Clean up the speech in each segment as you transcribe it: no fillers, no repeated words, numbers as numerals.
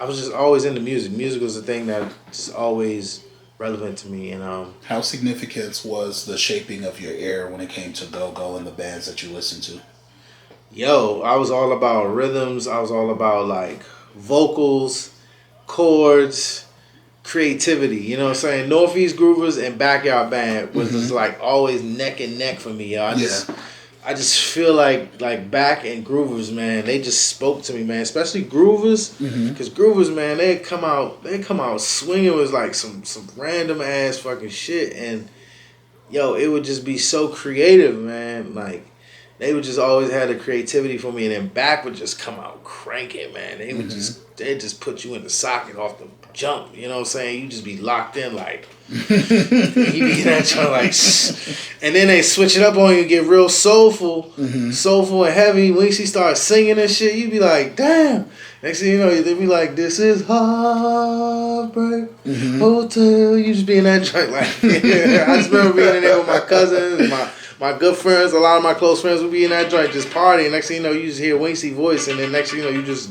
I was just always into music. Music was the thing that just always relevant to me. And how significant was the shaping of your ear when it came to go-go and the bands that you listened to? Yo, I was all about rhythms. I was all about like vocals, chords, creativity. You know what I'm saying? Northeast Groovers and Backyard Band was just like always neck and neck for me, yo. I just feel like Back and Groovers, man, they just spoke to me, man. Especially Groovers, because Groovers, man, they come out swinging with like some random ass fucking shit, and yo, it would just be so creative, man. Like they would just always have the creativity for me, and then Back would just come out cranking, man. They would just put you in the socket off the jump. You know what I'm saying? You just be locked in like. You be that trying like, and then they switch it up on you, get real soulful, soulful and heavy. When she starts singing and shit, you be like, damn. Next thing you know, they be like, this is Heartbreak Hotel. You just be in that joint like, I just remember being in there with my cousins and my good friends. A lot of my close friends would be in that joint just partying. Next thing you know, you just hear Wincy's voice, and then next thing you know, you just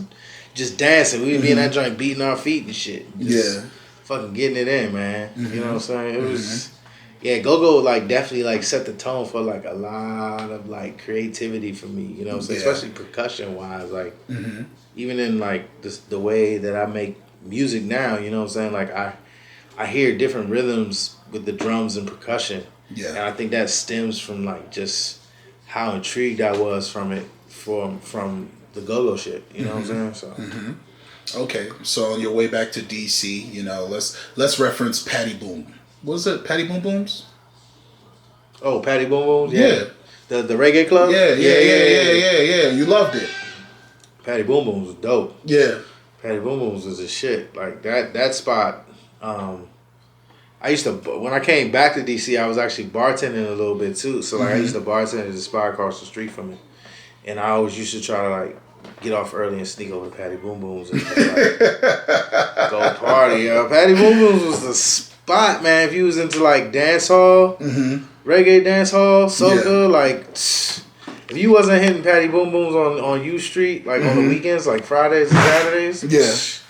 dancing. We'd be in that joint beating our feet and shit. Fucking getting it in, man. You know what I'm saying? It was, GoGo like definitely like set the tone for like a lot of like creativity for me. You know what I'm saying? Especially percussion wise, like even in like the way that I make music now. You know what I'm saying? Like I hear different rhythms with the drums and percussion. Yeah, and I think that stems from like just how intrigued I was from it from the go-go shit. You know what I'm saying? So. Okay, so on your way back to DC, you know, let's reference Patti Boom. What was it? Patti Boom Booms? Oh, Patti Boom Booms? Yeah. The reggae club? Yeah. You loved it. Patti Boom Booms was dope. Yeah. Patti Boom Booms was a shit. Like that spot. I used to, when I came back to DC, I was actually bartending a little bit too. So like I used to bartend at the spot across the street from it, and I always used to try to like get off early and sneak over to Patti Boom Booms and just, like, go party. Yo. Patti Boom Booms was the spot, man. If you was into like dance hall, reggae dance hall, soca, like if you wasn't hitting Patti Boom Booms on U Street, like on the weekends, like Fridays and Saturdays,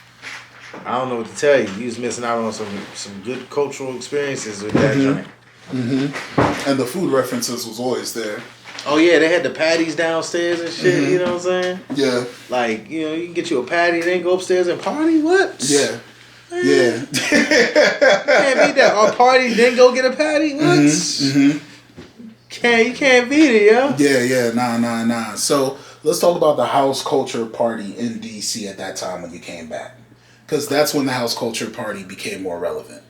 I don't know what to tell you. You was missing out on some good cultural experiences with that joint. And the food references was always there. Oh yeah, they had the patties downstairs and shit. You know what I'm saying? Yeah. Like, you know, you can get you a patty, then go upstairs and party. What? Yeah. Man. Yeah. You can't beat that. Or party, then go get a patty. What? You can't beat it, yo. Yeah. Nah. So let's talk about the house culture party in DC at that time when you came back, because that's when the house culture party became more relevant.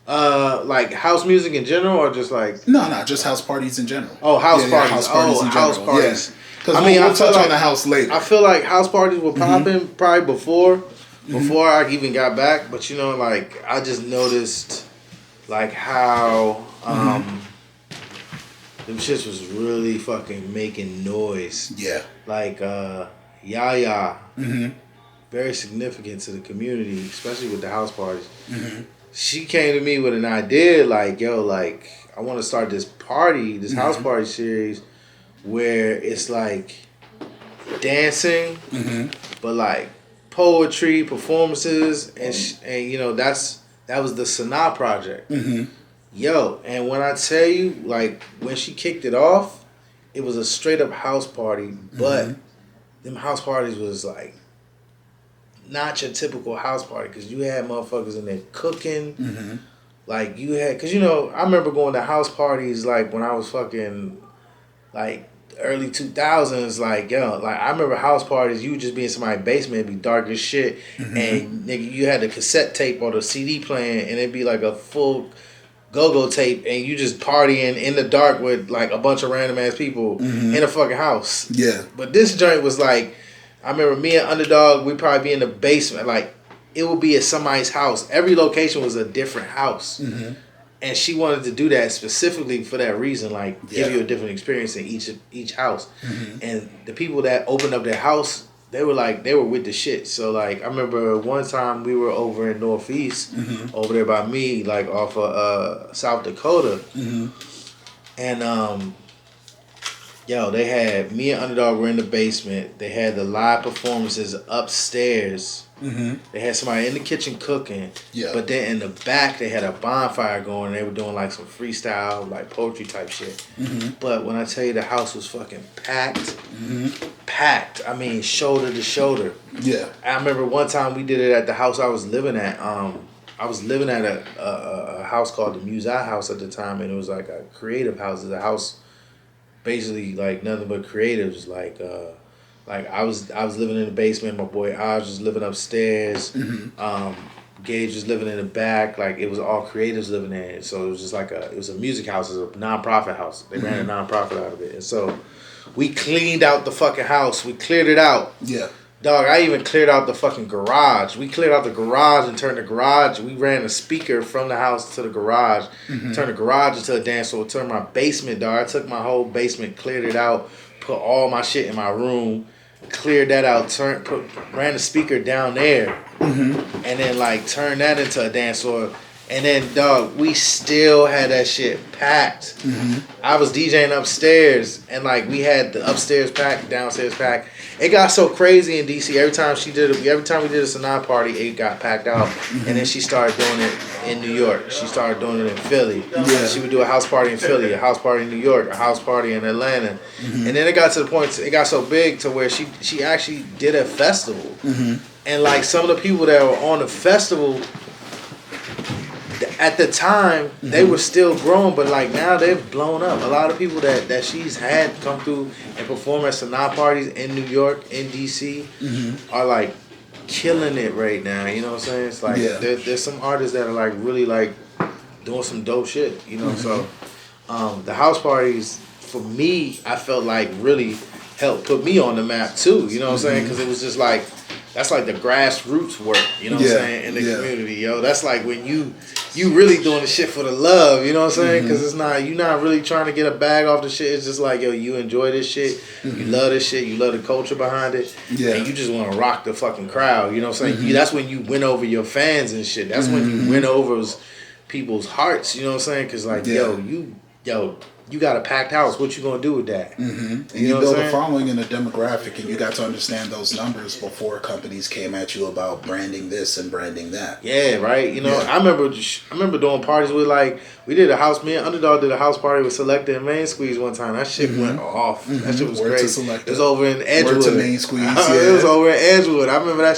Like house music in general, or just like just house parties in general. Oh, house parties. House parties in general. House parties. Because we'll touch on the house later. I feel like house parties were popping probably before I even got back. But you know, like I just noticed like how them shits was really fucking making noise. Yeah. Like YaYaBey, very significant to the community, especially with the house parties. She came to me with an idea like, yo, like, I want to start this party, this house party series where it's like dancing, but like poetry, performances, and you know, that was the Sanaa project. Yo, and when I tell you, like, when she kicked it off, it was a straight up house party, but them house parties was like, not your typical house party, because you had motherfuckers in there cooking. Like you had, because you know, I remember going to house parties like when I was fucking like early 2000s. Like yo, like I remember house parties. You would just be in somebody's basement, it'd be dark as shit, and nigga, you had the cassette tape or the CD playing, and it'd be like a full go-go tape, and you just partying in the dark with like a bunch of random ass people in a fucking house. Yeah. But this joint was like, I remember me and Underdog, we'd probably be in the basement. Like, it would be at somebody's house. Every location was a different house. And she wanted to do that specifically for that reason, like, give you a different experience in each house. And the people that opened up their house, they were with the shit. So, like, I remember one time we were over in Northeast, over there by me, like, off of South Dakota. And Yo, they had me and Underdog were in the basement. They had the live performances upstairs. Mm-hmm. They had somebody in the kitchen cooking. Yeah. But then in the back, they had a bonfire going. And they were doing like some freestyle, like poetry type shit. Mm-hmm. But when I tell you the house was fucking packed, Mm-hmm. packed. I mean, shoulder to shoulder. Yeah. I remember one time we did it at the house I was living at. I was living at a house called the Muse House at the time, and it was like a creative house. It's a house. Basically, like nothing but creatives. Like I was living in the basement. My boy Oz was living upstairs. Mm-hmm. Gage was living in the back. Like it was all creatives living there. So it was just like it was a music house. It was a nonprofit house. They ran a nonprofit out of it. And so we cleaned out the fucking house. We cleared it out. Yeah. Dog, I even cleared out the fucking garage. We cleared out the garage and turned the garage. We ran a speaker from the house to the garage. Mm-hmm. Turned the garage into a dance floor. Turned my basement, dog. I took my whole basement, cleared it out, put all my shit in my room, cleared that out, ran the speaker down there, Mm-hmm. and then like turned that into a dance floor. And then, dog, we still had that shit packed. Mm-hmm. I was DJing upstairs, and like we had the upstairs packed, downstairs packed. It got so crazy in DC. Every time we did a Sanaa party, it got packed out. Mm-hmm. And then she started doing it in New York. She started doing it in Philly. Yeah. She would do a house party in Philly, a house party in New York, a house party in Atlanta. Mm-hmm. And then it got to the point, it got so big to where she actually did a festival. Mm-hmm. And like some of the people that were on the festival, at the time, they were still growing, but like now they've blown up. A lot of people that she's had come through and perform at Sanaa parties in New York, in DC, Mm-hmm. are like killing it right now. You know what I'm saying? It's like Yeah. there's some artists that are like really like doing some dope shit. You know, so the house parties for me, I felt like really helped put me on the map too. You know what I'm saying? Because it was just like that's like the grassroots work. You know what I'm saying in the community, yo. That's like when you really doing the shit for the love. You know what I'm saying? Because it's not you're not really trying to get a bag off the shit. It's just like yo, you enjoy this shit. You love this shit. You love the culture behind it. Yeah. And you just want to rock the fucking crowd. You know what I'm saying? That's when you win over your fans and shit. That's when you win over people's hearts. You know what I'm saying? Because like yo, you got a packed house. What you gonna do with that? Mm-hmm. And You you know build what I'm a saying? following and a demographic, and you got to understand those numbers before companies came at you about branding this and branding that. Yeah, right. You know, Yeah. I remember doing parties with like we did a house. Me and Underdog did a house party with Selecta and Main Squeeze one time. That shit went off. That shit was Word to crazy. Selecta. It was over in Edgewood. Word to Main Squeeze. It was over in Edgewood. I remember that